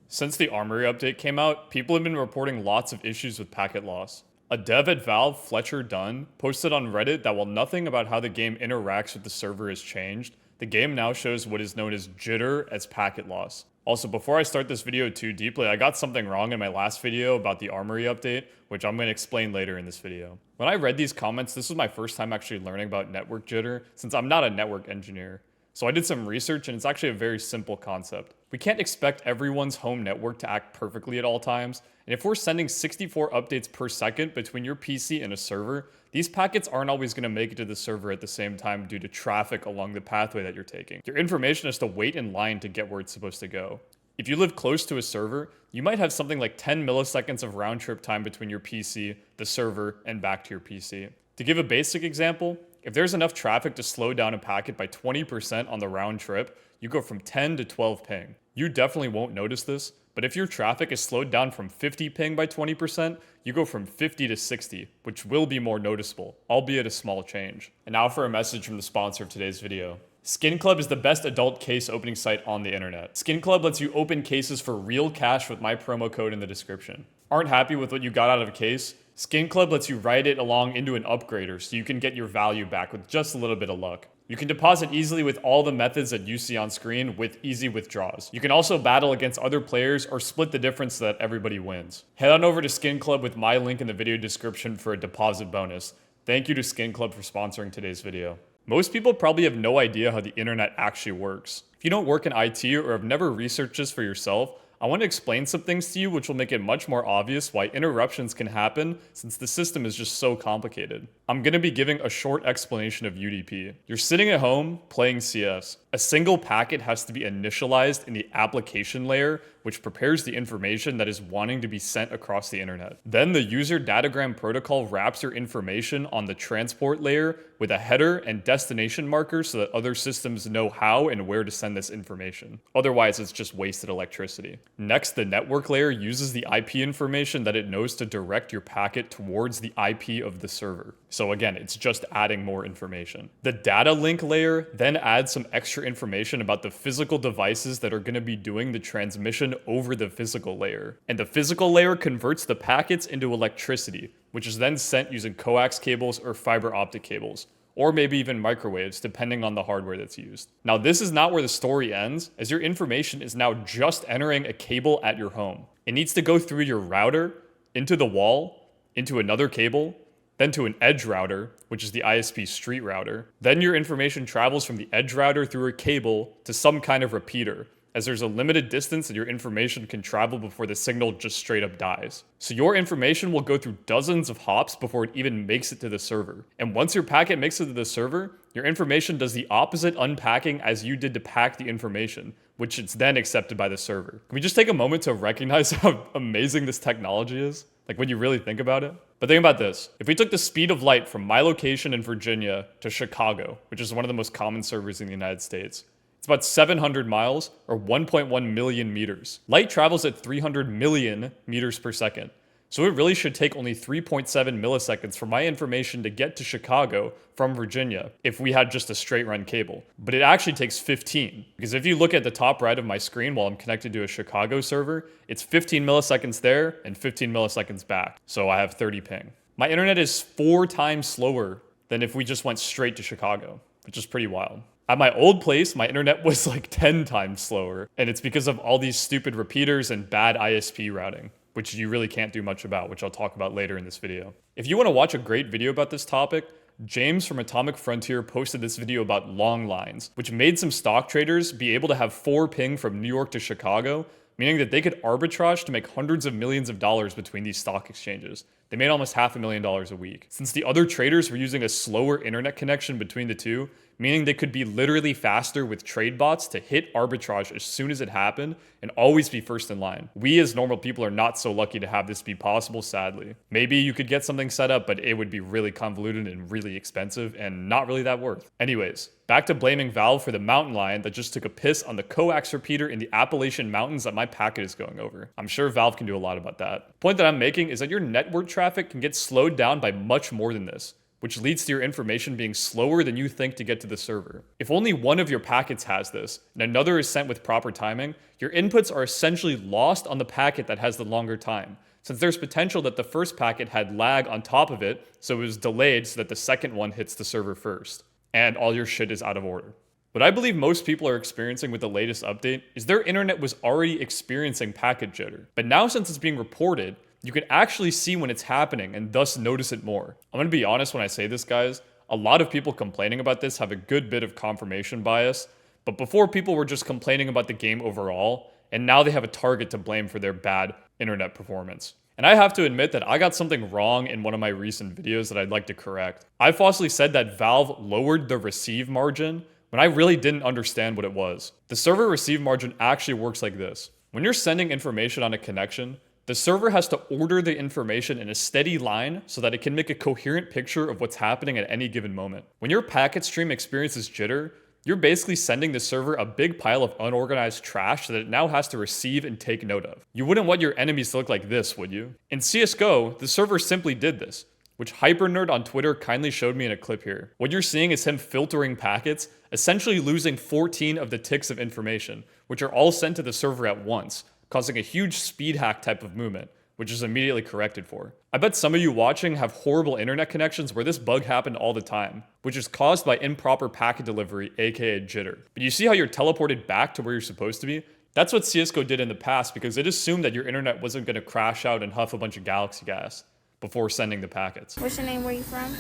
Since the Armory update came out, people have been reporting lots of issues with packet loss. A dev at Valve, Fletcher Dunn, posted on Reddit that while nothing about how the game interacts with the server has changed, the game now shows what is known as jitter as packet loss. Also, before I start this video too deeply, I got something wrong in my last video about the Armory update, which I'm going to explain later in this video. When I read these comments, this was my first time actually learning about network jitter, since I'm not a network engineer. So I did some research, and it's actually a very simple concept. We can't expect everyone's home network to act perfectly at all times, and if we're sending 64 updates per second between your PC and a server, these packets aren't always going to make it to the server at the same time due to traffic along the pathway that you're taking. Your information has to wait in line to get where it's supposed to go. If you live close to a server, you might have something like 10 milliseconds of round trip time between your PC, the server, and back to your PC. To give a basic example, if there's enough traffic to slow down a packet by 20% on the round trip, you go from 10 to 12 ping. You definitely won't notice this, but if your traffic is slowed down from 50 ping by 20%, you go from 50 to 60, which will be more noticeable, albeit a small change. And now for a message from the sponsor of today's video. Skin Club is the best adult case opening site on the internet. Skin Club lets you open cases for real cash with my promo code in the description. Aren't happy with what you got out of a case? Skin Club lets you write it along into an upgrader so you can get your value back with just a little bit of luck. You can deposit easily with all the methods that you see on screen with easy withdrawals. You can also battle against other players or split the difference so that everybody wins. Head on over to Skin Club with my link in the video description for a deposit bonus. Thank you to Skin Club for sponsoring today's video. Most people probably have no idea how the internet actually works. If you don't work in IT or have never researched this for yourself, I want to explain some things to you which will make it much more obvious why interruptions can happen since the system is just so complicated. I'm going to be giving a short explanation of UDP. You're sitting at home playing CS. A single packet has to be initialized in the application layer, which prepares the information that is wanting to be sent across the internet. Then the user datagram protocol wraps your information on the transport layer with a header and destination marker so that other systems know how and where to send this information. Otherwise, it's just wasted electricity. Next, the network layer uses the IP information that it knows to direct your packet towards the IP of the server. So again, it's just adding more information. The data link layer then adds some extra information about the physical devices that are going to be doing the transmission over the physical layer. And the physical layer converts the packets into electricity, which is then sent using coax cables or fiber optic cables, or maybe even microwaves, depending on the hardware that's used. Now, this is not where the story ends, as your information is now just entering a cable at your home. It needs to go through your router, into the wall, into another cable, then to an edge router, which is the ISP street router. Then your information travels from the edge router through a cable to some kind of repeater, as there's a limited distance that your information can travel before the signal just straight up dies. So your information will go through dozens of hops before it even makes it to the server. And once your packet makes it to the server, your information does the opposite unpacking as you did to pack the information, which is then accepted by the server. Can we just take a moment to recognize how amazing this technology is? Like when you really think about it. But think about this. If we took the speed of light from my location in Virginia to Chicago, which is one of the most common servers in the United States, it's about 700 miles or 1.1 million meters. Light travels at 300 million meters per second. So it really should take only 3.7 milliseconds for my information to get to Chicago from Virginia if we had just a straight run cable. But it actually takes 15, because if you look at the top right of my screen while I'm connected to a Chicago server, it's 15 milliseconds there and 15 milliseconds back. So I have 30 ping. My internet is 4 times slower than if we just went straight to Chicago, which is pretty wild. At my old place, my internet was like 10 times slower, and it's because of all these stupid repeaters and bad ISP routing, which you really can't do much about, which I'll talk about later in this video. If you want to watch a great video about this topic, James from Atomic Frontier posted this video about long lines, which made some stock traders be able to have 4 ping from New York to Chicago, meaning that they could arbitrage to make hundreds of millions of dollars between these stock exchanges. They made almost $500,000 a week. Since the other traders were using a slower internet connection between the two, meaning they could be literally faster with trade bots to hit arbitrage as soon as it happened and always be first in line. We as normal people are not so lucky to have this be possible, sadly. Maybe you could get something set up, but it would be really convoluted and really expensive and not really that worth. Anyways, back to blaming Valve for the mountain lion that just took a piss on the coax repeater in the Appalachian Mountains that my packet is going over. I'm sure Valve can do a lot about that. The point that I'm making is that your network traffic can get slowed down by much more than this. which leads to your information being slower than you think to get to the server. If only one of your packets has this, and another is sent with proper timing, your inputs are essentially lost on the packet that has the longer time, since there's potential that the first packet had lag on top of it, so it was delayed so that the second one hits the server first, and all your shit is out of order. What I believe most people are experiencing with the latest update is their internet was already experiencing packet jitter, but now since it's being reported, you can actually see when it's happening and thus notice it more. I'm gonna be honest when I say this, guys. A lot of people complaining about this have a good bit of confirmation bias, but before people were just complaining about the game overall, and now they have a target to blame for their bad internet performance. And I have to admit that I got something wrong in one of my recent videos that I'd like to correct. I falsely said that Valve lowered the receive margin when I really didn't understand what it was. The server receive margin actually works like this. When you're sending information on a connection, the server has to order the information in a steady line so that it can make a coherent picture of what's happening at any given moment. When your packet stream experiences jitter, you're basically sending the server a big pile of unorganized trash that it now has to receive and take note of. You wouldn't want your enemies to look like this, would you? In CSGO, the server simply did this, which HyperNerd on Twitter kindly showed me in a clip here. What you're seeing is him filtering packets, essentially losing 14 of the ticks of information, which are all sent to the server at once, causing a huge speed hack type of movement, which is immediately corrected for. I bet some of you watching have horrible internet connections where this bug happened all the time, which is caused by improper packet delivery, aka jitter. But you see how you're teleported back to where you're supposed to be? That's what CSGO did in the past because it assumed that your internet wasn't gonna crash out and huff a bunch of galaxy gas before sending the packets. What's your name? Where you from?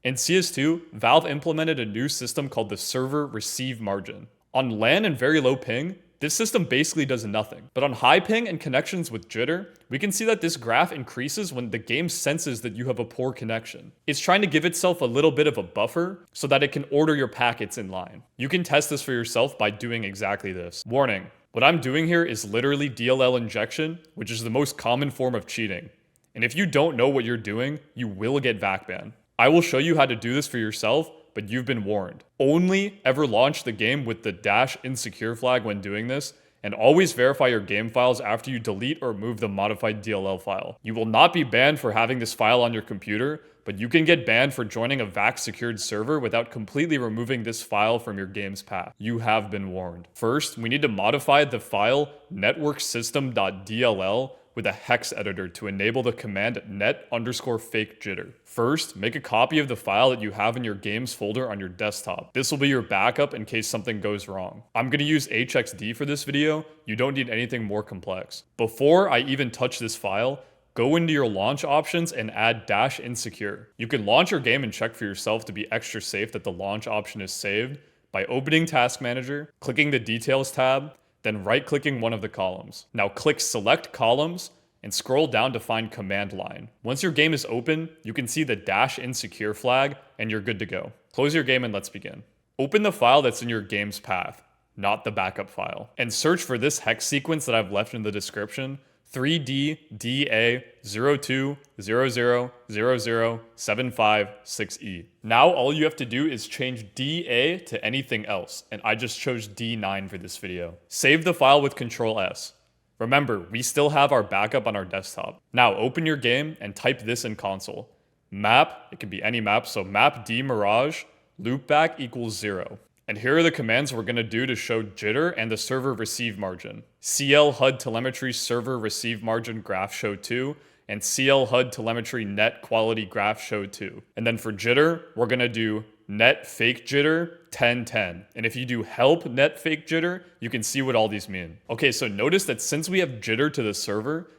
In CS2, Valve implemented a new system called the server receive margin. On LAN and very low ping, this system basically does nothing. But on high ping and connections with jitter, we can see that this graph increases when the game senses that you have a poor connection. It's trying to give itself a little bit of a buffer so that it can order your packets in line. You can test this for yourself by doing exactly this. Warning, what I'm doing here is literally DLL injection, which is the most common form of cheating. And if you don't know what you're doing, you will get VAC banned. I will show you how to do this for yourself, but you've been warned. Only ever launch the game with the -insecure flag when doing this, and always verify your game files after you delete or remove the modified DLL file. You will not be banned for having this file on your computer, but you can get banned for joining a VAC secured server without completely removing this file from your game's path. You have been warned. First, we need to modify the file networksystem.dll with a hex editor to enable the command net_fake jitter. First, make a copy of the file that you have in your games folder on your desktop. This will be your backup in case something goes wrong. I'm going to use HXD for this video. You don't need anything more complex. Before I even touch this file, go into your launch options and add -insecure. You can launch your game and check for yourself to be extra safe that the launch option is saved by opening Task Manager, clicking the Details tab, then right-clicking one of the columns. Now click Select Columns and scroll down to find Command Line. Once your game is open, you can see the -insecure flag and you're good to go. Close your game and let's begin. Open the file that's in your game's path, not the backup file, and search for this hex sequence that I've left in the description, 3D-DA-02-00-00-756E. Now all you have to do is change DA to anything else, and I just chose D9 for this video. Save the file with Ctrl+S. Remember, we still have our backup on our desktop. Now open your game and type this in console. Map, it can be any map, so map D mirage, loopback equals 0. And here are the commands we're going to do to show jitter and the server receive margin. CL HUD telemetry server receive margin graph show 2 and CL HUD telemetry net quality graph show 2. And then for jitter, we're going to do net fake jitter 1010. And if you do help net fake jitter, you can see what all these mean. Okay, so notice that since we have jitter to the server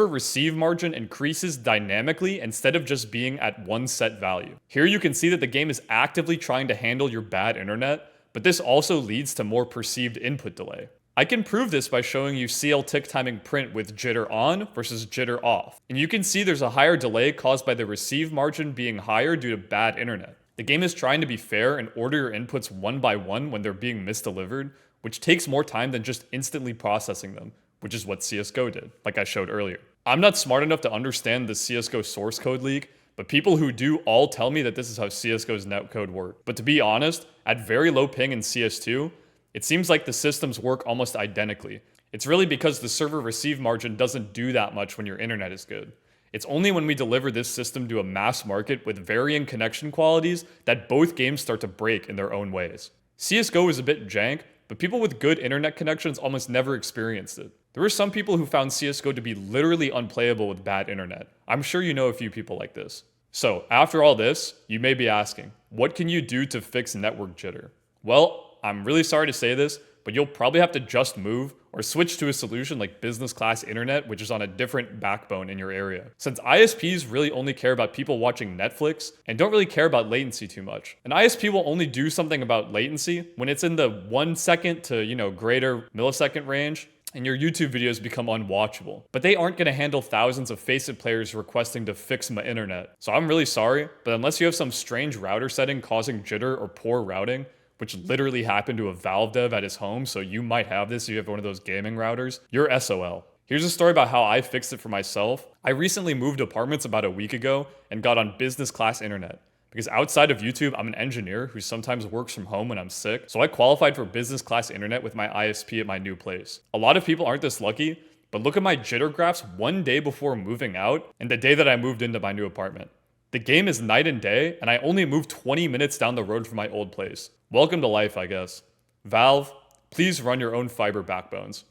receive margin increases dynamically instead of just being at one set value. Here you can see that the game is actively trying to handle your bad internet, but this also leads to more perceived input delay. I can prove this by showing you CL tick timing print with jitter on versus jitter off. And you can see there's a higher delay caused by the receive margin being higher due to bad internet. The game is trying to be fair and order your inputs one by one when they're being misdelivered, which takes more time than just instantly processing them, which is what CSGO did, like I showed earlier. I'm not smart enough to understand the CSGO source code leak, but people who do all tell me that this is how CSGO's netcode works. But to be honest, at very low ping in CS2, it seems like the systems work almost identically. It's really because the server receive margin doesn't do that much when your internet is good. It's only when we deliver this system to a mass market with varying connection qualities that both games start to break in their own ways. CSGO is a bit jank, but people with good internet connections almost never experienced it. There were some people who found CSGO to be literally unplayable with bad internet. I'm sure you know a few people like this. So, after all this, you may be asking, what can you do to fix network jitter? Well, I'm really sorry to say this, but you'll probably have to just move or switch to a solution like business class internet, which is on a different backbone in your area. Since ISPs really only care about people watching Netflix and don't really care about latency too much. An ISP will only do something about latency when it's in the 1 second to, greater millisecond range, and your YouTube videos become unwatchable. But they aren't gonna handle thousands of Faceit players requesting to fix my internet. So I'm really sorry, but unless you have some strange router setting causing jitter or poor routing, which literally happened to a Valve dev at his home, so you might have this if you have one of those gaming routers, you're SOL. Here's a story about how I fixed it for myself. I recently moved apartments about a week ago and got on business class internet. Because outside of YouTube, I'm an engineer who sometimes works from home when I'm sick, so I qualified for business class internet with my ISP at my new place. A lot of people aren't this lucky, but look at my jitter graphs one day before moving out and the day that I moved into my new apartment. The game is night and day, and I only moved 20 minutes down the road from my old place. Welcome to life, I guess. Valve, please run your own fiber backbones.